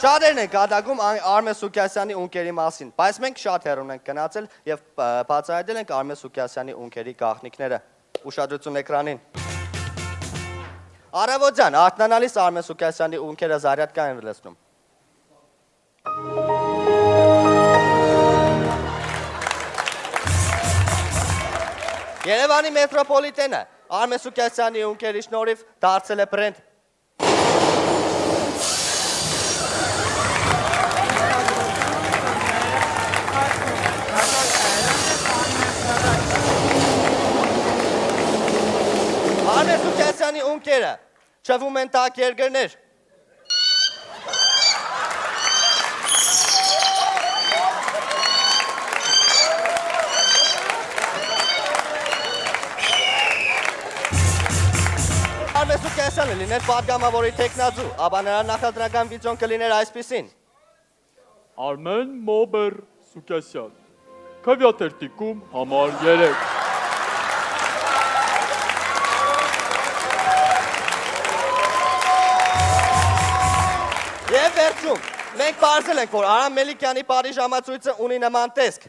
Շատերն են կատակում Արմեն Սուքյասյանի ունկերի մասին, բայց մենք շատ հեռուն ենք գնացել և բացահայտել ենք Արմեն Սուքյասյանի ունկերի գաղտնիքները։ Ուշադրություն էկրանին։ Առավոտյան արթնանալիս Արմեն Սուքյասյանի ունկերը զարյատկա են լցնում։ Երևանի մետրոպոլիտենը Արմեն Սուքյասյանի ունկերի շնորհիվ դարձել է բրենդ։ Արմեն Սուքյասյանի ունկերը չվում են տաք երկրներ։ Արմեն Սուքյասյանը լիներ պատգամավորի թեկնածու, ապա նրա նախընտրական վիճոն կլիներ այսպիսին։ Արմեն Մոբեր Սուքյասյան, քվյաթերթիկում համար 3։ Եվ վերջում, մենք պարզել ենք, որ Արամ Մելիքյանի Պարիժ համացույցը ունի նման տեսք։